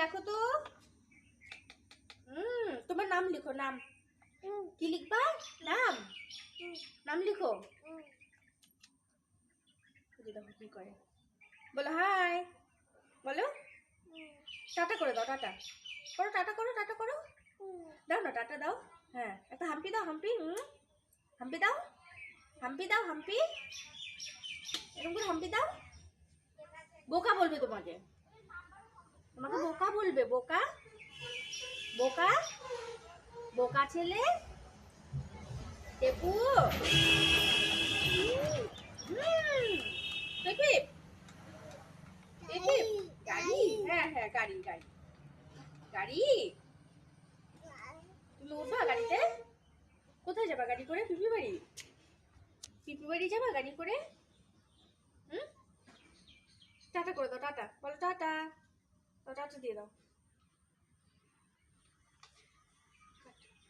দেখো তো। তোমার নাম লিখো, নাম কি লিখবা? নাম নাম লিখো। দেখো কি করে, বলো হাই, বলো টাটা করে দাও, টাটা করো, টাটা করো, টাটা করো, দাও না টাটা দাও। হ্যাঁ একটা হাম্পি দাও, হাম্পি। হাম্পি দাও, হাম্পি দাও, হাম্পি। এরকম করে হাম্পি দাও। বোকা বলবে তোমাকে, তোমাকে বোকা বলবে, বোকা বোকা বোকা ছেলে। টেপু গাড়ি, হ্যাঁ হ্যাঁ গাড়ি, গাড়ি গাড়ি। তুমি উঠবা গাড়িতে? কোথায় যাবা গাড়ি করে? পিপি বাড়ি? পিপি বাড়ি যাবা গাড়ি করে? টাটা করে দাও, টাটা বলো, টাটা, টাটা দিয়ে দাও।